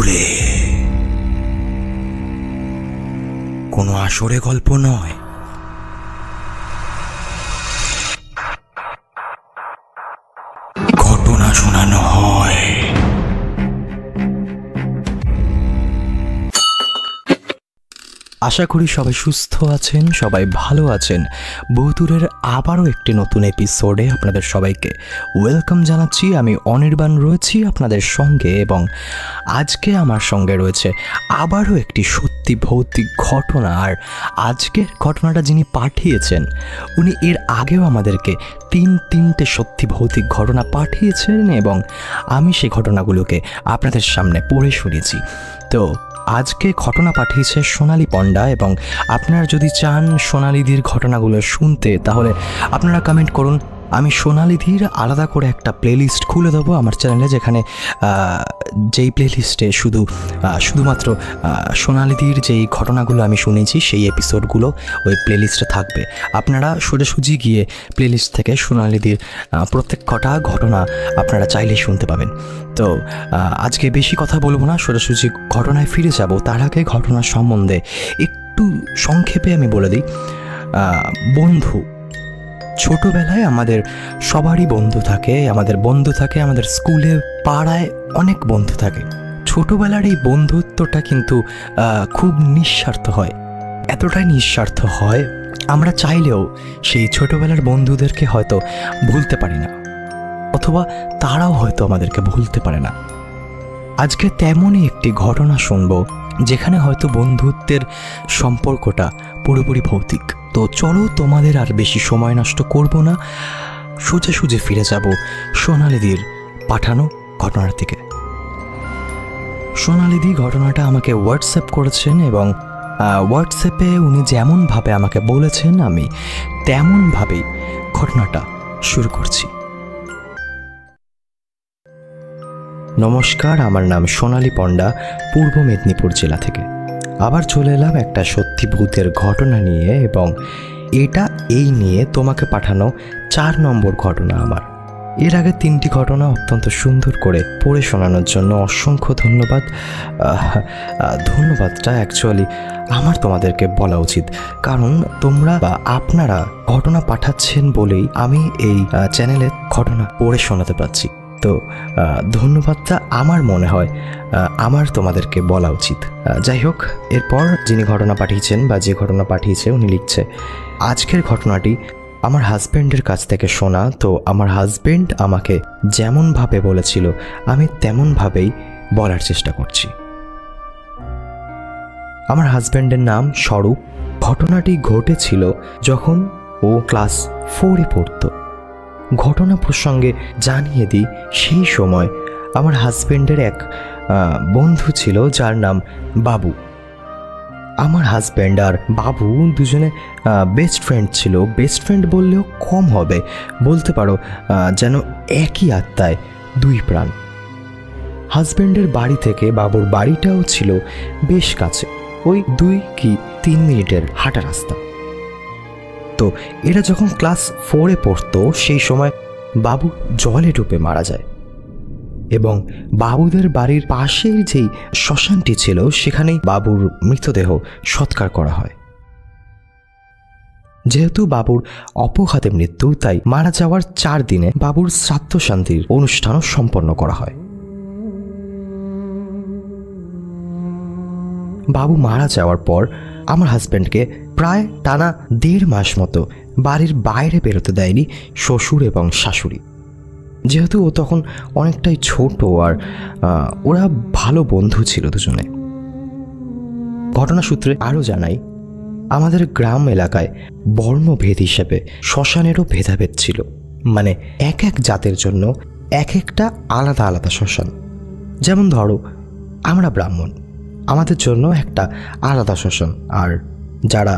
আসরে, কোনো আসরে গল্প নয়, ঘটনা শোনানো হয়। আশা করি সবাই সুস্থ আছেন, সবাই ভালো আছেন। বহুদূরের আবারও একটি নতুন এপিসোডে আপনাদের সবাইকে ওয়েলকাম জানাচ্ছি। আমি অনির্বাণ রয়েছি আপনাদের সঙ্গে, এবং আজকে আমার সঙ্গে রয়েছে আবারও একটি সত্যি ভৌতিক ঘটনা। আর আজকের ঘটনাটা যিনি পাঠিয়েছেন উনি এর আগেও আমাদেরকে তিনটে সত্যি ভৌতিক ঘটনা পাঠিয়েছেন, এবং আমি সেই ঘটনাগুলোকে আপনাদের সামনে পড়ে শুনেছি। তো আজকে ঘটনা পাঠিয়েছে সোনালী পণ্ডা, এবং আপনারা যদি চান সোনালীদির ঘটনাগুলো শুনতে তাহলে আপনারা কমেন্ট করুন। আমি সোনালীদির আলাদা করে একটা প্লেলিস্ট খুলে দেবো আমার চ্যানেলে, যেখানে যেই প্লেলিস্টে শুধুমাত্র সোনালীদির যেই ঘটনাগুলো আমি শুনেছি সেই এপিসোডগুলো ওই প্লেলিস্টে থাকবে। আপনারা সোজাসুজি গিয়ে প্লেলিস্ট থেকে সোনালীদির প্রত্যেক কটা ঘটনা আপনারা চাইলেই শুনতে পাবেন। তো আজকে বেশি কথা বলবো না, সোজাসুজি ঘটনায় ফিরে যাব। তার আগে ঘটনার সম্বন্ধে একটু সংক্ষেপে আমি বলে দিই। বন্ধু, ছোটবেলায় আমাদের সবারই বন্ধু থাকে, আমাদের স্কুলে পাড়ায় অনেক বন্ধু থাকে। ছোটবেলার এই বন্ধুত্বটা কিন্তু খুব নিঃস্বার্থ হয়, এতটাই নিঃস্বার্থ হয় আমরা চাইলেও সেই ছোটবেলার বন্ধুদেরকে হয়তো ভুলতে পারি না, অথবা তারাও হয়তো আমাদেরকে ভুলতে পারে না। আজকে তেমনই একটি ঘটনা শুনবো যেখানে হয়তো বন্ধুত্বের সম্পর্কটা পুরোপুরি ভৌতিক। তো চলো, তোমাদের আর বেশি সময় নষ্ট করব না, সোজাসুজি ফিরে যাব সোনালীদির পাঠানো ঘটনার দিকে। সোনালীদি ঘটনাটা আমাকে হোয়াটসঅ্যাপ করেছেন, এবং হোয়াটসঅ্যাপে উনি যেমনভাবে আমাকে বলেছেন আমি তেমনভাবেই ঘটনাটা শুরু করছি। নমস্কার, আমার নাম সোনালী পণ্ডা, পূর্ব মেদিনীপুর জেলা থেকে। আবার চলে এলাম একটা সত্যি ভূতের ঘটনা নিয়ে, এবং এটা এই নিয়ে তোমাকে পাঠানো 4 নম্বর ঘটনা আমার। এর আগে 3টি ঘটনা অত্যন্ত সুন্দর করে পড়ে শোনানোর জন্য অসংখ্য ধন্যবাদ। ধন্যবাদটা অ্যাকচুয়ালি আমার তোমাদেরকে বলা উচিত, কারণ তোমরা বা আপনারা ঘটনা পাঠাচ্ছেন বলেই আমি এই চ্যানেলে ঘটনা পড়ে শোনাতে পারছি। তো ধন্যবাদটা আমার মনে হয় আমার তোমাদেরকে বলা উচিত। যাই হোক, এরপর যিনি ঘটনা পাঠিয়েছেন বা যে ঘটনা পাঠিয়েছে উনি লিখছে, আজকের ঘটনাটি আমার হাজব্যান্ডের কাছ থেকে শোনা। তো আমার হাজব্যান্ড আমাকে যেমনভাবে বলেছিল আমি তেমনভাবেই বলার চেষ্টা করছি। আমার হাজব্যান্ডের নাম স্বরূপ। ঘটনাটি ঘটেছিল যখন ও ক্লাস 4-এ পড়তো। ঘটনা প্রসঙ্গে জানিয়ে দিই, সেই সময় আমার হাজব্যান্ডের এক বন্ধু ছিল যার নাম বাবু। আমার হাজব্যান্ড আর বাবু দুজনে বেস্ট ফ্রেন্ড ছিল। বেস্ট ফ্রেন্ড বললেও কম হবে, বলতে পারো যেন একই আত্মায় 2 প্রাণ। হাজব্যান্ডের বাড়ি থেকে বাবুর বাড়িটাও ছিল বেশ কাছে, ওই 2 কি 3 মিনিটের হাঁটা রাস্তা। তো এরা যখন ক্লাস 4-এ পড়তো সেই সময় বাবু জলে ডুবে মারা যায়, এবং বাবুদের বাড়ির পাশের যেই শ্মশানটি ছিল সেখানেই বাবুর মৃতদেহ সৎকার করা হয়। যেহেতু বাবুর অপঘাতে মৃত্যু, তাই মারা যাওয়ার 4 দিনে বাবুর শ্রাদ্ধ শান্তির অনুষ্ঠানও সম্পন্ন করা হয়। বাবু মারা যাওয়ার পর আমার হাজব্যান্ডকে প্রায় টানা 1.5 মাস মতো বাড়ির বাইরে বেরোতে দেয়নি শ্বশুর এবং শাশুড়ি। যেহেতু ও তখন অনেকটাই ছোট, আর ওরা ভালো বন্ধু ছিল দুজনে। ঘটনা সূত্রে আরও জানাই, আমাদের গ্রাম এলাকায় বর্ণভেদ হিসেবে শ্মশানেরও ভেদাভেদ ছিল। মানে এক এক জাতের জন্য এক একটা আলাদা আলাদা শ্মশান। যেমন ধরো, আমরা ব্রাহ্মণ, আমাদের জন্য একটা আলাদা শ্মশান, আর যারা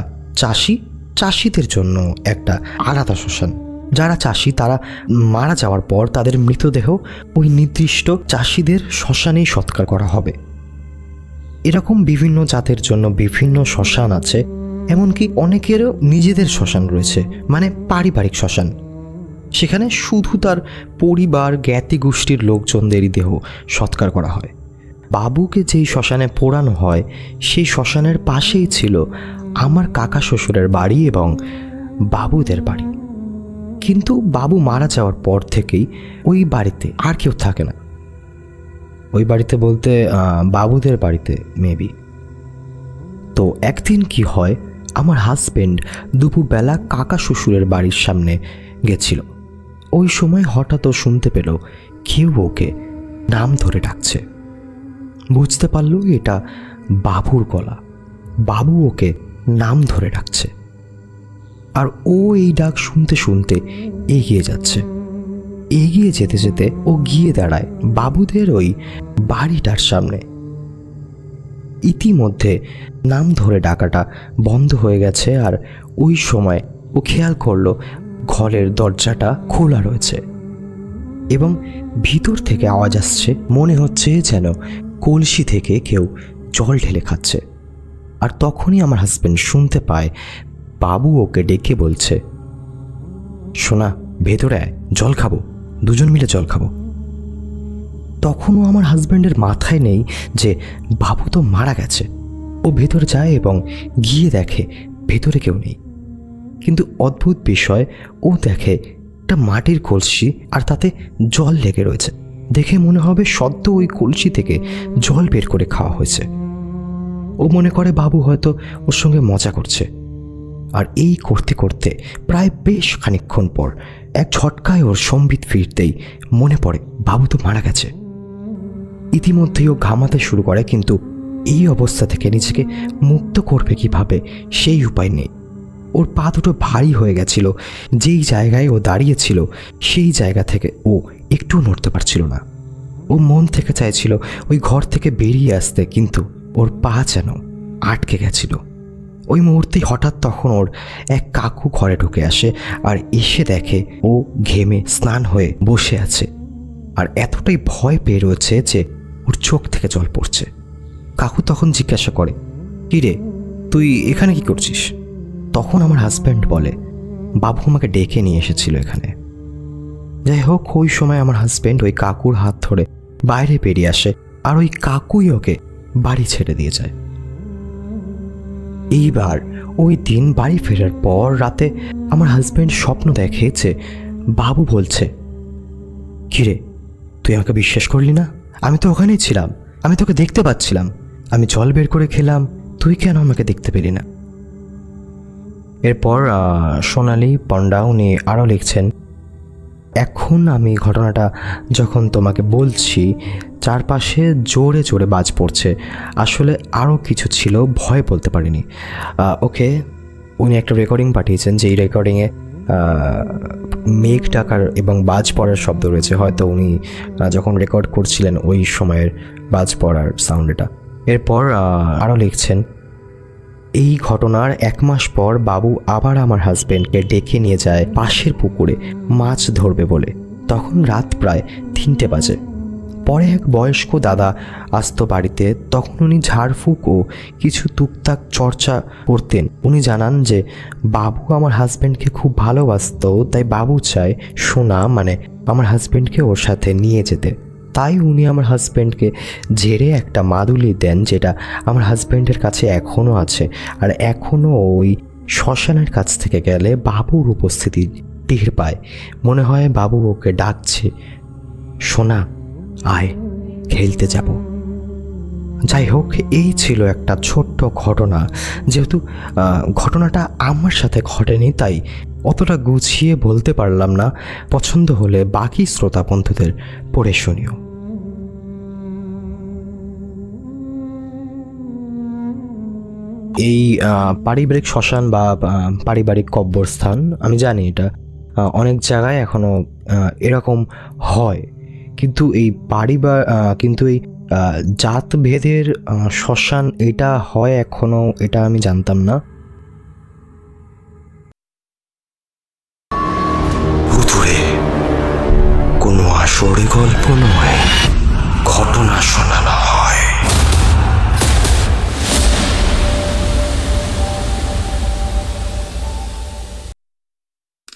চাষিদের জন্য একটা আলাদা শ্মশান। যারা চাষি তারা মারা যাওয়ার পর তাদের মৃতদেহ ওই নির্দিষ্ট চাষিদের শ্মশানেই সৎকার করা হবে। এরকম বিভিন্ন জাতের জন্য বিভিন্ন শ্মশান আছে, এমনকি অনেকেরও নিজেদের শ্মশান রয়েছে, মানে পারিবারিক শ্মশান। সেখানে শুধু তার পরিবার জ্ঞাতি গোষ্ঠীর লোকজনদেরই দেহ সৎকার করা হয়। বাবুকে যেই শ্মশানে পোড়ানো হয় সেই শ্মশানের পাশেই ছিল আমার কাকা শ্বশুরের বাড়ি এবং বাবুদের বাড়ি। কিন্তু বাবু মারা যাওয়ার পর থেকেই ওই বাড়িতে আর কেউ থাকে না। ওই বাড়িতে বলতে বাবুদের বাড়িতে মেবি। তো একদিন কি হয়, আমার হাজবেন্ড দুপুরবেলা কাকা শ্বশুরের বাড়ির সামনে গেছিল। ওই সময় হঠাৎ ও শুনতে পেল কেউ ওকে নাম ধরে ডাকছে। বুঝতে পারল এটা বাবুর গলা। বাবু ওকে নাম ধরে ডাকছে আর ও এই ডাক শুনতে শুনতে এগিয়ে যাচ্ছে। এগিয়ে যেতে যেতে ও গিয়ে দাঁড়ায় বাবুদের ওই বাড়িটার সামনে। ইতিমধ্যে নাম ধরে ডাকাটা বন্ধ হয়ে গেছে আর ওই সময় ও খেয়াল করলো ঘরের দরজাটা খোলা রয়েছে এবং ভিতর থেকে আওয়াজ আসছে, মনে হচ্ছে যেন কলসি থেকে কেউ জল ঢেলে খাচ্ছে। আর তখনই আমার হাজবেন্ড শুনতে পায় বাবু ওকে ডেকে বলছে, শোনা, ভেতরে আয়, জল খাবো, দুজন মিলে জল খাবো। তখনও আমার হাজব্যান্ডের মাথায় নেই যে বাবু তো মারা গেছে। ও ভেতর যায় এবং গিয়ে দেখে ভেতরে কেউ নেই। কিন্তু অদ্ভুত বিষয়, ও দেখে একটা মাটির কলসি আর তাতে জল লেগে রয়েছে। দেখে মনে হবে সদ্য ওই কলসি থেকে জল বের করে খাওয়া হয়েছে। ও মনে করে বাবু হয়তো ওর সঙ্গে মজা করছে। আর এই করতে করতে প্রায় বেশ খানিকক্ষণ পর এক ঝটকায় ওর সম্বিত ফিরতেই মনে পড়ে বাবু তো মারা গেছে। ইতিমধ্যেই ও ঘামাতে শুরু করে, কিন্তু এই অবস্থা থেকে নিজেকে মুক্ত করবে কিভাবে সেই উপায় নেই। ওর পা দুটো ভারী হয়ে গেছিল। যেই জায়গায় ও দাঁড়িয়েছিল সেই জায়গা থেকে ও একটুও নড়তে পারছিল না। ও মন থেকে চাইছিল ওই ঘর থেকে বেরিয়ে আসতে, কিন্তু ওর পা যেন আটকে গেছিল। ওই মুহূর্তেই হঠাৎ তখন ওর এক কাকু ঘরে ঢুকে আসে আর এসে দেখে ও ঘেমে স্নান হয়ে বসে আছে আর এতটাই ভয় পেয়ে রয়েছে যে ওর চোখ থেকে জল পড়ছে। কাকু তখন জিজ্ঞাসা করে, কি রে, তুই এখানে কি করছিস? তখন আমার হাজব্যান্ড বলে, বাবু আমাকে ডেকে নিয়ে এসেছিল এখানে। যাই হোক, ওই সময় আমার হাজব্যান্ড ওই কাকুর হাত ধরে বাইরে বেরিয়ে আসে আর ওই কাকুই ওকে বাড়ি ছেড়ে দিয়ে যায়। এইবার ওই দিন বাড়ি ফেরার পর রাতে আমার হাজব্যান্ড স্বপ্ন দেখে যে বাবু বলছে, কিরে, তুই আমাকে বিশ্বাস করলি না? আমি তো ওখানেই ছিলাম, আমি তোকে দেখতে পাচ্ছিলাম, আমি জল বের করে খেলাম, তুই কেন আমাকে দেখতে পেলি না? এরপর সোনালী পণ্ডা উনি আরও লিখছেন, এখন আমি ঘটনাটা যখন তোমাকে বলছি চারপাশে জোরে জোরে বাজ পড়ছে। আসলে আরও কিছু ছিল, ভয় বলতে পারিনি। ওকে, উনি একটা রেকর্ডিং পাঠিয়েছেন, যেই রেকর্ডিংয়ে মেঘ ডাকার এবং বাজ পড়ার শব্দ রয়েছে। হয়তো উনি যখন রেকর্ড করছিলেন ওই সময়ের বাজ পড়ার সাউন্ড এটা। এরপর আরও লিখছেন, এই ঘটনার 1 মাস পর বাবু আবার আমার হাজব্যান্ডকে ডেকে নিয়ে যায় পাশের পুকুরে মাছ ধরবে বলে। তখন রাত প্রায় 3টে বাজে। পরে এক বয়স্ক দাদা আসতো বাড়িতে। তখন উনি ঝাড়ফুঁক ও কিছু টুকটাক চর্চা করতেন। উনি জানান যে বাবু আমার হাজব্যান্ডকে খুব ভালোবাসত, তাই বাবু চায় সোনা মানে আমার হাজব্যান্ডকে ওর সাথে নিয়ে যেতে। তাই উনি আমার হাজব্যান্ডকে ঝেড়ে একটা মাদুলি দেন, যেটা আমার হাজব্যান্ডের কাছে এখনও আছে। আর এখনও ওই শ্মশানের কাছ থেকে গেলে বাবুর উপস্থিতি টের পায়। মনে হয় বাবু ওকে ডাকছে, সোনা আয়, খেলতে যাব। যাই হোক, এই ছিল একটা ছোট্ট ঘটনা। যেহেতু ঘটনাটা আমার সাথে ঘটেনি তাই অতটা গুছিয়ে বলতে পারলাম না। পছন্দ হলে বাকি শ্রোতা বন্ধুদের পড়ে শুনিও। এই পারিবারিক শ্মশান বা পারিবারিক কব্বরস্থান, আমি জানি এটা অনেক জায়গায় এখনো এরকম হয়, কিন্তু এই কিন্তু এই জাতভেদের শ্মশান এটা হয় এখনো, এটা আমি জানতাম না। ভুতুড়ে কোনো আসরে গল্প নয়, ঘটনা শোনানো হয়।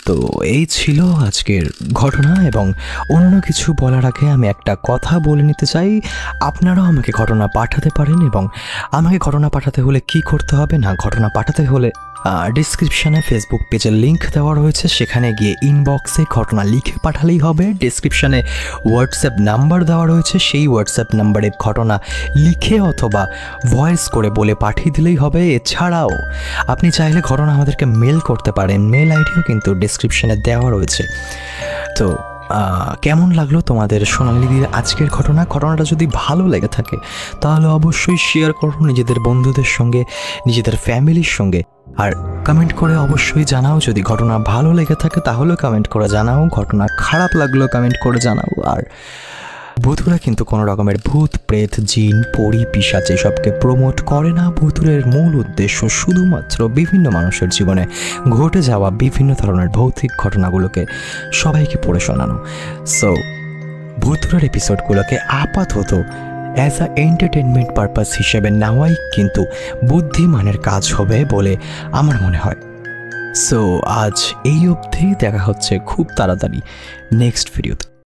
তো তো এই ছিল আজকের ঘটনা, এবং অন্য কিছু বলার আগে আমি একটা কথা বলে নিতে চাই। আপনারাও আমাকে ঘটনা পাঠাতে পারেন, এবং আমাকে ঘটনা পাঠাতে হলে কি করতে হবে না, ঘটনা পাঠাতে হলে ডিসক্রিপশানে ফেসবুক পেজের লিঙ্ক দেওয়া রয়েছে, সেখানে গিয়ে ইনবক্সে ঘটনা লিখে পাঠালেই হবে। ডিসক্রিপশানে হোয়াটসঅ্যাপ নাম্বার দেওয়া রয়েছে, সেই হোয়াটসঅ্যাপ নাম্বারে ঘটনা লিখে অথবা ভয়েস করে বলে পাঠিয়ে দিলেই হবে। এছাড়াও আপনি চাইলে ঘটনা আমাদেরকে মেল করতে পারেন, মেল আইডিও কিন্তু ডিসক্রিপশানে দেওয়া রয়েছে। তো কেমন লাগলো তোমাদের সোনালিদির আজকের ঘটনাটা যদি ভালো লেগে থাকে তাহলে অবশ্যই শেয়ার করো নিজেদের বন্ধুদের সঙ্গে, নিজেদের ফ্যামিলির সঙ্গে, আর কমেন্ট করে অবশ্যই জানাও। যদি ঘটনা ভালো লেগে থাকে তাহলে কমেন্ট করে জানাও, ঘটনা খারাপ লাগলো কমেন্ট করে জানাও। আর ভূতুরা কিন্তু কোনো রকমের ভূত প্রেত জিন পরি পিশাচ এসবকে প্রমোট করে না। ভূতুরের মূল উদ্দেশ্য শুধুমাত্র বিভিন্ন মানুষের জীবনে ঘটে যাওয়া বিভিন্ন ধরনের ভৌতিক ঘটনাগুলোকে সবাইকে পড়ে শোনানো। সো ভূতুরের এপিসোডগুলোকে আপাতত অ্যাজ আ এন্টারটেনমেন্ট পারপাস হিসেবে নেওয়াই কিন্তু বুদ্ধিমানের কাজ হবে বলে আমার মনে হয়। সো আজ এই অবধি, দেখা হচ্ছে খুব তাড়াতাড়ি নেক্সট ভিডিওতে।